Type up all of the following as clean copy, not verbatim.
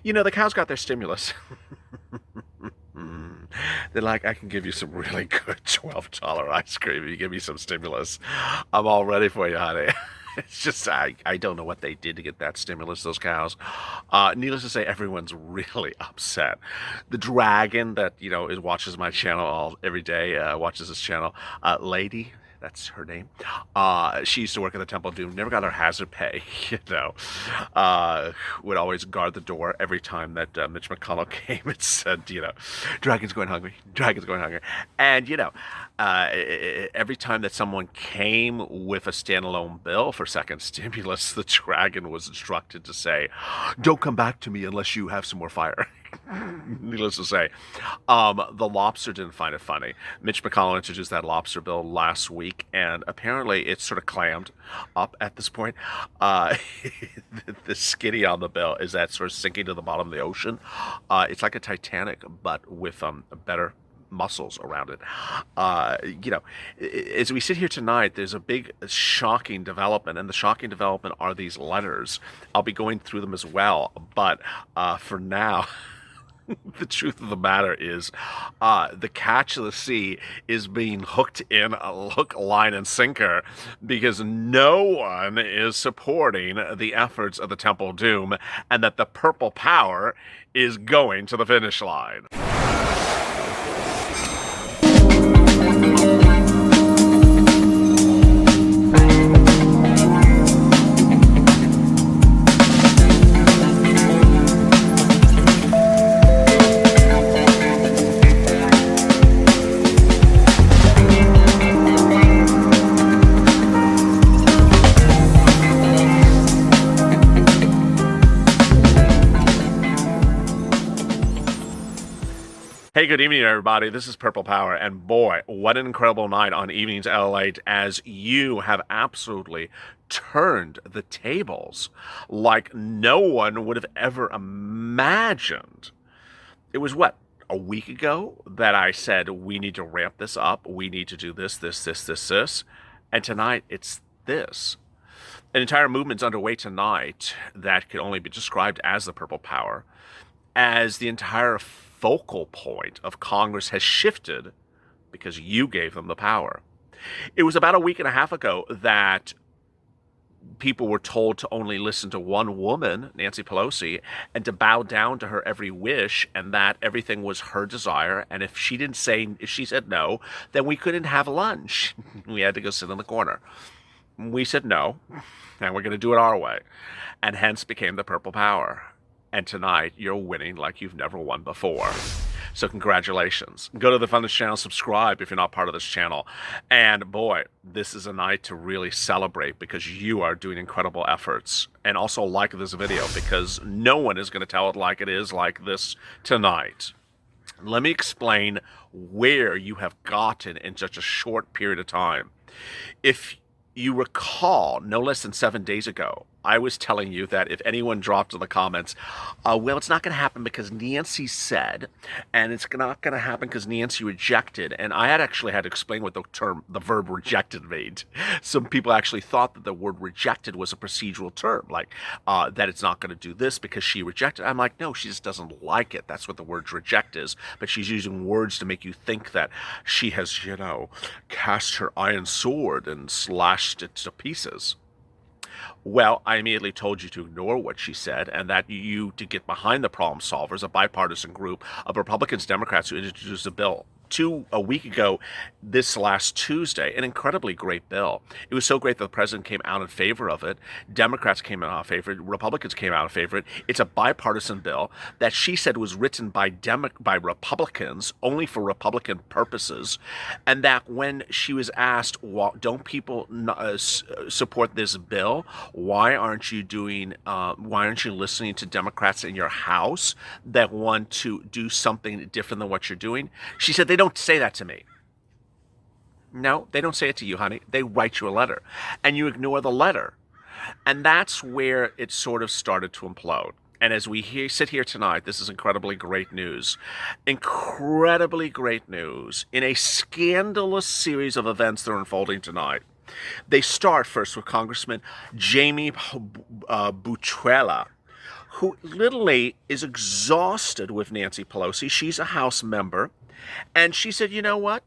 The cows got their stimulus. They're like, I can give you some really good $12 ice cream if you give me some stimulus. I'm all ready for you, honey. It's just, I don't know what they did to get that stimulus, those cows. Needless to say, everyone's really upset. The dragon that, watches my channel every day, watches this channel, Lady, that's her name. She used to work at the Temple of Doom. Never got her hazard pay, Would always guard the door every time that Mitch McConnell came and said, dragon's going hungry, dragon's going hungry. And, every time that someone came with a standalone bill for second stimulus, the dragon was instructed to say, don't come back to me unless you have some more fire. Needless to say, the lobster didn't find it funny. Mitch McConnell introduced that lobster bill last week, and apparently it's sort of clammed up at this point. The skinny on the bill is that sort of sinking to the bottom of the ocean. It's like a Titanic, but with better muscles around it. As we sit here tonight, there's a big shocking development, and the shocking development are these letters. I'll be going through them as well, but for now, the truth of the matter is the catch of the sea is being hooked in a hook, line, and sinker because no one is supporting the efforts of the Temple of Doom, and that the purple power is going to the finish line. Hey, good evening, everybody. This is Purple Power, and boy, what an incredible night on Evenings LALATE as you have absolutely turned the tables like no one would have ever imagined. It was, a week ago that I said, we need to ramp this up, we need to do this, and tonight it's this. An entire movement's underway tonight that could only be described as the Purple Power, as the entire focal point of Congress has shifted because you gave them the power. It was about a week and a half ago that people were told to only listen to one woman, Nancy Pelosi, and to bow down to her every wish, and that everything was her desire. And if she said no, then we couldn't have lunch. We had to go sit in the corner. We said no, and we're going to do it our way, and hence became the Purple Power. And tonight, you're winning like you've never won before. So congratulations. Go to the Funders channel, subscribe if you're not part of this channel. And boy, this is a night to really celebrate because you are doing incredible efforts. And also like this video because no one is going to tell it like it is like this tonight. Let me explain where you have gotten in such a short period of time. If you recall, no less than 7 days ago, I was telling you that if anyone dropped in the comments, well, it's not going to happen because Nancy said, and it's not going to happen because Nancy rejected. And I actually had to explain what the verb rejected meant. Some people actually thought that the word rejected was a procedural term, like that it's not going to do this because she rejected. I'm like, no, she just doesn't like it. That's what the word reject is. But she's using words to make you think that she has, cast her iron sword and slashed it to pieces. Well, I immediately told you to ignore what she said and that you to get behind the problem solvers, a bipartisan group of Republicans, Democrats who introduced a bill a week ago, this last Tuesday, an incredibly great bill. It was so great that the president came out in favor of it. Democrats came out in favor of it. Republicans came out in favor of it. It's a bipartisan bill that she said was written by Republicans only for Republican purposes, and that when she was asked, well, don't people support this bill? Why aren't you listening to Democrats in your House that want to do something different than what you're doing? She said, they don't say that to me. No, they don't say it to you, honey. They write you a letter, and you ignore the letter. And that's where it sort of started to implode. And as we sit here tonight, this is incredibly great news. Incredibly great news in a scandalous series of events that are unfolding tonight. They start first with Congressman Jamie Butrella, who literally is exhausted with Nancy Pelosi. She's a House member. And she said, you know what?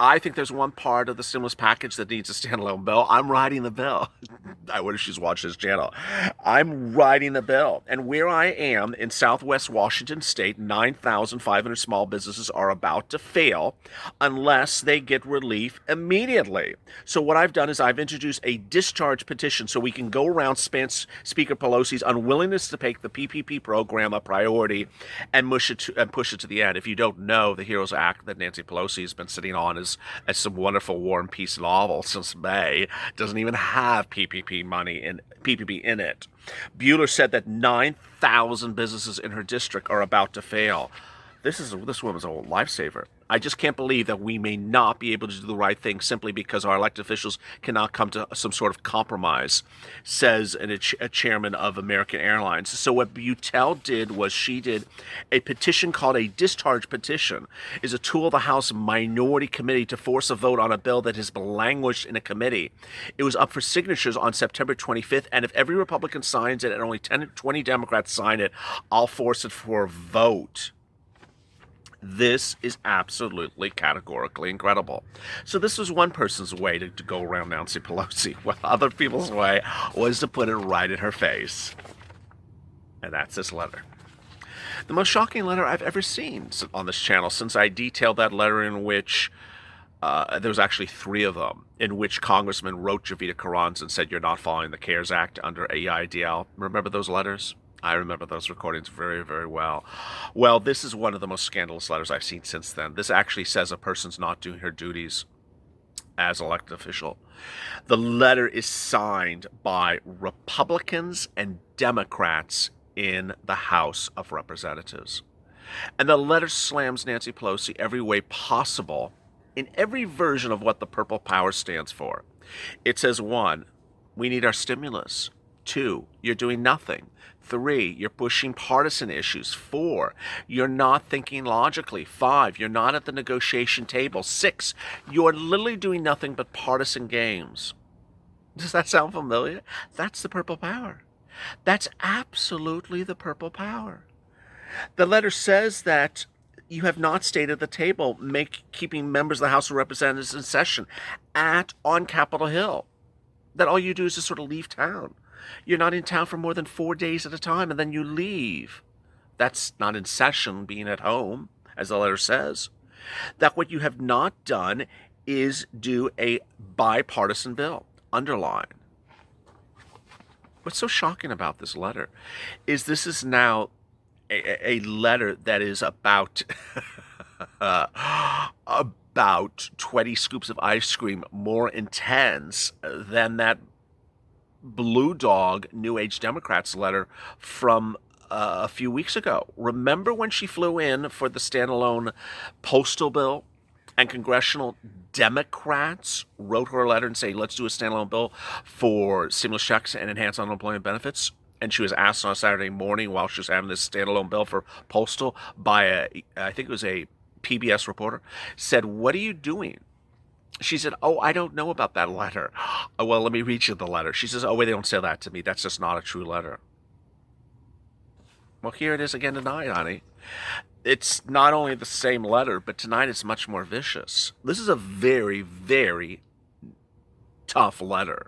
I think there's one part of the stimulus package that needs a standalone bill. I'm writing the bill. I wonder if she's watched this channel. I'm writing the bill. And where I am in Southwest Washington State, 9,500 small businesses are about to fail unless they get relief immediately. So what I've done is I've introduced a discharge petition so we can go around Speaker Pelosi's unwillingness to make the PPP program a priority and push it to the end. If you don't know, the HEROES Act that Nancy Pelosi has been sitting on is as some wonderful War and Peace novel since May doesn't even have PPP in it. Bueller said that 9,000 businesses in her district are about to fail. This woman's a lifesaver. I just can't believe that we may not be able to do the right thing simply because our elected officials cannot come to some sort of compromise, says a chairman of American Airlines. So what Buell did was she did a petition called a discharge petition, is a tool of the House Minority Committee to force a vote on a bill that has languished in a committee. It was up for signatures on September 25th, and if every Republican signs it and only 10 or 20 Democrats sign it, I'll force it for a vote. This is absolutely categorically incredible. So this was one person's way to go around Nancy Pelosi. Well, other people's way was to put it right in her face. And that's this letter. The most shocking letter I've ever seen on this channel, since I detailed that letter in which there was actually 3 of them, in which congressmen wrote Javita Karans and said, you're not following the CARES Act under AIDL. Remember those letters? I remember those recordings very, very well. Well, this is one of the most scandalous letters I've seen since then. This actually says a person's not doing her duties as elected official. The letter is signed by Republicans and Democrats in the House of Representatives. And the letter slams Nancy Pelosi every way possible in every version of what the Purple Power stands for. It says, 1, we need our stimulus. 2, you're doing nothing. 3, you're pushing partisan issues. 4, you're not thinking logically. 5, you're not at the negotiation table. 6, you're literally doing nothing but partisan games. Does that sound familiar? That's the Purple Power. That's absolutely the Purple Power. The letter says that you have not stayed at the table, keeping members of the House of Representatives in session on Capitol Hill. That all you do is just sort of leave town. You're not in town for more than 4 days at a time, and then you leave. That's not in session, being at home, as the letter says. That what you have not done is do a bipartisan bill. Underline. What's so shocking about this letter is this is now a letter that is about about 20 scoops of ice cream more intense than that Blue Dog New Age Democrats letter from a few weeks ago. Remember when she flew in for the standalone postal bill and congressional Democrats wrote her a letter and say, let's do a standalone bill for stimulus checks and enhanced unemployment benefits? And she was asked on a Saturday morning while she was having this standalone bill for postal by I think it was a PBS reporter, said, what are you doing? She said, oh, I don't know about that letter. Oh, well, let me read you the letter. She says, oh, wait, they don't say that to me. That's just not a true letter. Well, here it is again tonight, honey. It's not only the same letter, but tonight it's much more vicious. This is a very, very tough letter.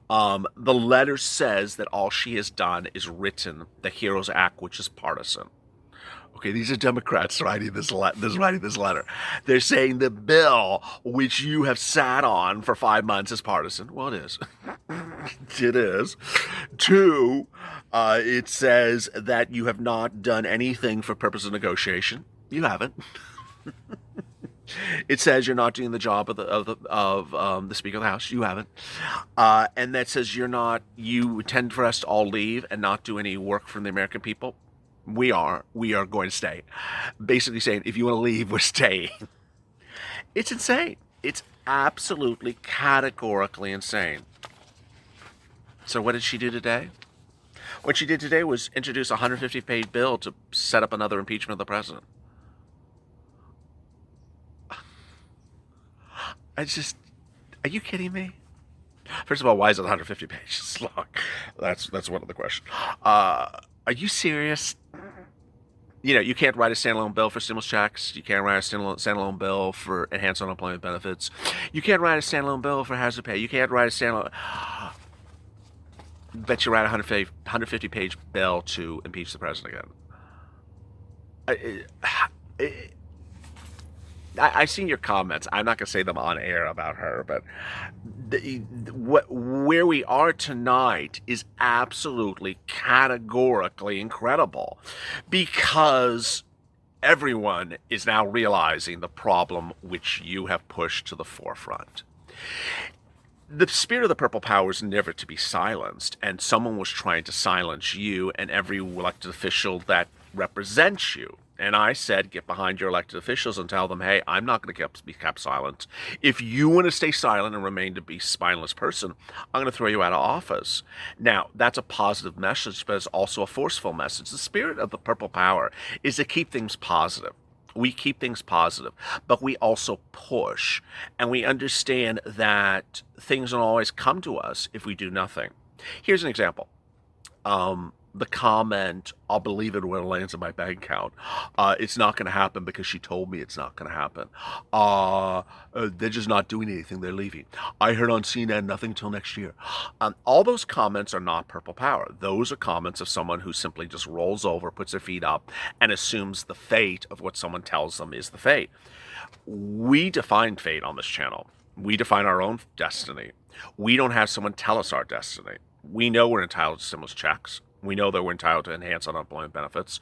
The letter says that all she has done is written the HEROES Act, which is partisan. Okay, these are Democrats writing this letter. They're saying the bill which you have sat on for 5 months is partisan. Well, it is. It is. 2, it says that you have not done anything for purpose of negotiation. You haven't. It says you're not doing the job of the Speaker of the House. You haven't. And that says you intend for us to all leave and not do any work for the American people. We are going to stay. Basically saying, if you want to leave, we're staying. It's insane. It's absolutely categorically insane. So what did she do today? What she did today was introduce a 150-page bill to set up another impeachment of the president. Are you kidding me? First of all, why is it 150 pages long? That's one of the questions. Are you serious? You know, you can't write a standalone bill for stimulus checks. You can't write a standalone bill for enhanced unemployment benefits. You can't write a standalone bill for hazard pay. You can't write a standalone. Bet you write a 150 page bill to impeach the president again. I've seen your comments. I'm not going to say them on air about her, but where we are tonight is absolutely categorically incredible, because everyone is now realizing the problem which you have pushed to the forefront. The spirit of the purple power is never to be silenced, and someone was trying to silence you and every elected official that represents you. And I said, get behind your elected officials and tell them, hey, I'm not going to be kept silent. If you want to stay silent and remain to be a spineless person, I'm going to throw you out of office. Now, that's a positive message, but it's also a forceful message. The spirit of the purple power is to keep things positive. We keep things positive, but we also push, and we understand that things don't always come to us if we do nothing. Here's an example. The comment, I'll believe it when it lands in my bank account. It's not going to happen because she told me it's not going to happen. They're just not doing anything. They're leaving. I heard on CNN nothing until next year. All those comments are not purple power. Those are comments of someone who simply just rolls over, puts their feet up, and assumes the fate of what someone tells them is the fate. We define fate on this channel. We define our own destiny. We don't have someone tell us our destiny. We know we're entitled to stimulus checks. We know that we're entitled to enhanced unemployment benefits.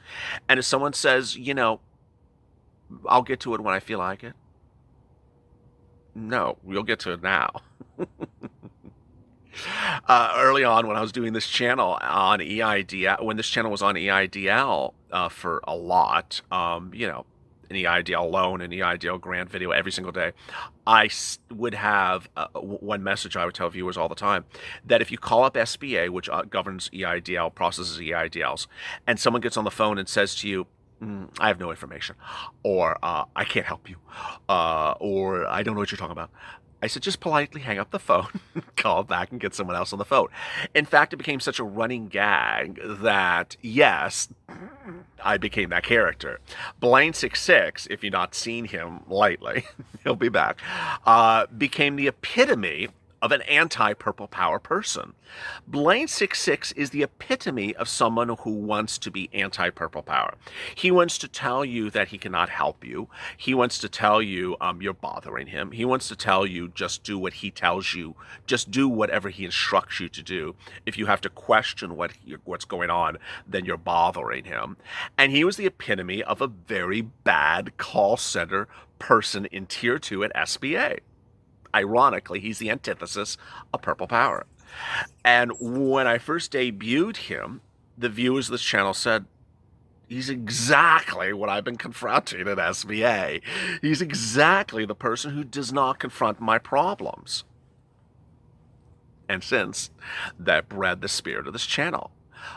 And if someone says, you know, I'll get to it when I feel like it. No, you'll get to it now. Early on when I was doing this channel on EIDL, when this channel was on EIDL for a lot, you know, an EIDL loan, an EIDL grant video every single day, I would have one message I would tell viewers all the time, that if you call up SBA, which governs EIDL, processes EIDLs, and someone gets on the phone and says to you, I have no information, or I can't help you, or I don't know what you're talking about, I said, just politely hang up the phone, call back, and get someone else on the phone. In fact, it became such a running gag that, yes, I became that character. Blaine66, if you've not seen him lately, he'll be back, became the epitome of an anti-purple power person. Blaine66 is the epitome of someone who wants to be anti-purple power. He wants to tell you that he cannot help you. He wants to tell you you're bothering him. He wants to tell you just do what he tells you. Just do whatever he instructs you to do. If you have to question what's going on, then you're bothering him. And he was the epitome of a very bad call center person in Tier 2 at SBA. Ironically, he's the antithesis of purple power. And when I first debuted him, the viewers of this channel said, he's exactly what I've been confronting at SBA. He's exactly the person who does not confront my problems. And since, that bred the spirit of this channel,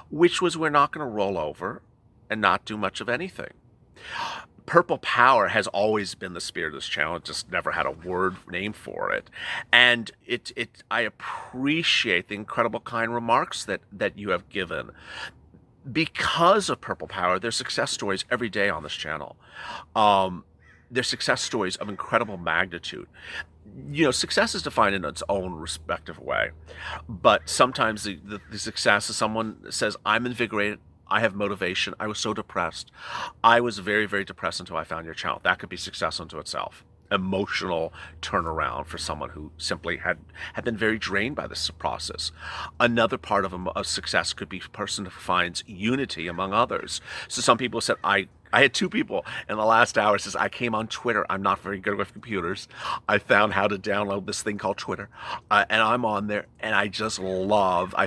which was we're not going to roll over and not do much of anything. Purple power has always been the spirit of this channel. It just never had a word name for it. And I appreciate the incredible kind remarks that you have given. Because of purple power, there's success stories every day on this channel. There's success stories of incredible magnitude. You know, success is defined in its own respective way. But sometimes the success is someone says, I'm invigorated, I have motivation. I was so depressed. I was very, very depressed until I found your channel. That could be success unto itself. Emotional turnaround for someone who simply had been very drained by this process. Another part of success could be a person who finds unity among others. So some people said, I had two people in the last hour says, I came on Twitter. I'm not very good with computers. I found how to download this thing called Twitter. And I'm on there, and I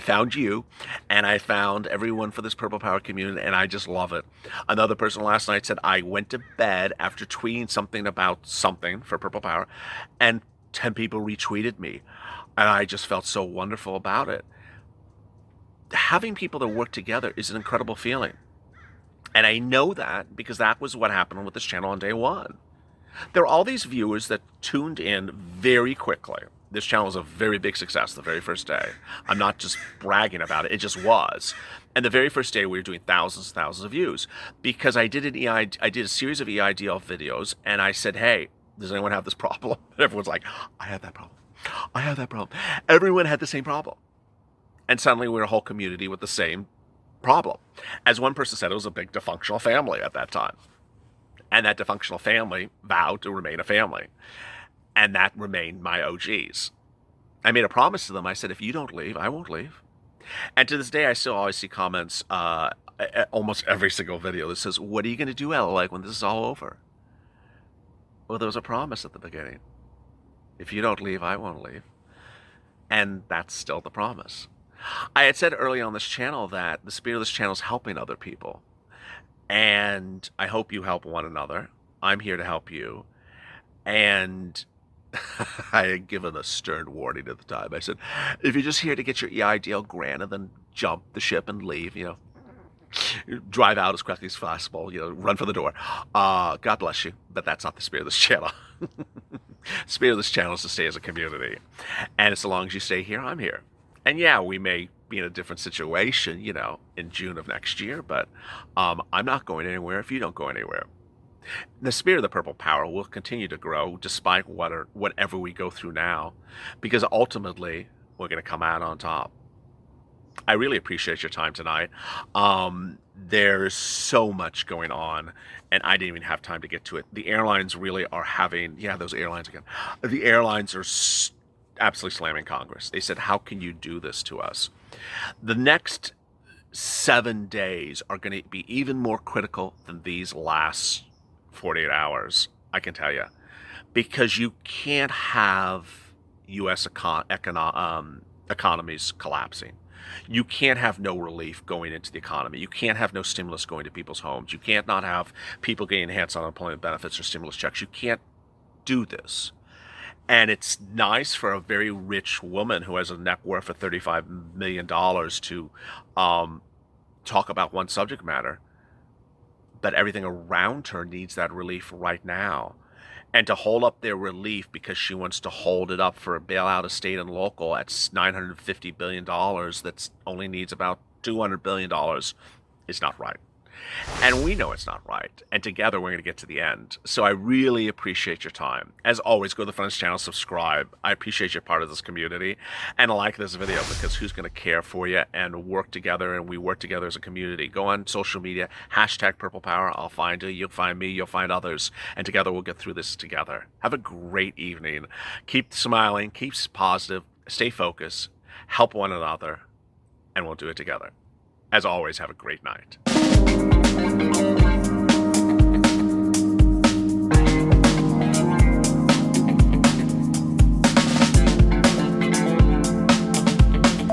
found you, and I found everyone for this Purple Power community, and I just love it. Another person last night said, I went to bed after tweeting something about something for Purple Power, and 10 people retweeted me. And I just felt so wonderful about it. Having people that work together is an incredible feeling. And I know that because that was what happened with this channel on day one. There are all these viewers that tuned in very quickly. This channel was a very big success the very first day. I'm not just bragging about it. It just was. And the very first day we were doing thousands and thousands of views because I did I did a series of EIDL videos and I said, hey, does anyone have this problem? And everyone's like, I have that problem. I have that problem. Everyone had the same problem. And suddenly we were a whole community with the same problem. As one person said, it was a big dysfunctional family at that time. And that dysfunctional family vowed to remain a family. And that remained my OGs. I made a promise to them. I said, if you don't leave, I won't leave. And to this day, I still always see comments almost every single video that says, what are you going to do, LALATE, when this is all over? Well, there was a promise at the beginning. If you don't leave, I won't leave. And that's still the promise. I had said early on this channel that the spirit of this channel is helping other people. And I hope you help one another. I'm here to help you. And I had given a stern warning at the time. I said, if you're just here to get your EIDL granted, then jump the ship and leave, drive out as quickly as possible, run for the door. God bless you, but that's not the spirit of this channel. The spirit of this channel is to stay as a community. And as long as you stay here, I'm here. And yeah, we may be in a different situation, in June of next year, but I'm not going anywhere if you don't go anywhere. The spirit of the purple power will continue to grow despite whatever we go through now, because ultimately we're going to come out on top. I really appreciate your time tonight. There's so much going on, and I didn't even have time to get to it. The airlines really are having, those airlines again. The airlines are absolutely slamming Congress. They said, how can you do this to us? The next 7 days are going to be even more critical than these last 48 hours, I can tell you, because you can't have U.S. economies collapsing. You can't have no relief going into the economy. You can't have no stimulus going to people's homes. You can't not have people getting enhanced unemployment benefits or stimulus checks. You can't do this. And it's nice for a very rich woman who has a net worth of $35 million to talk about one subject matter. But everything around her needs that relief right now. And to hold up their relief because she wants to hold it up for a bailout of state and local at $950 billion that only needs about $200 billion is not right. And we know it's not right. And together we're going to get to the end. So I really appreciate your time. As always, go to the Friends channel, subscribe. I appreciate you're part of this community. And like this video because who's going to care for you and work together, and we work together as a community. Go on social media, #PurplePower. I'll find you. You'll find me. You'll find others. And together we'll get through this together. Have a great evening. Keep smiling. Keep positive. Stay focused. Help one another. And we'll do it together. As always, have a great night.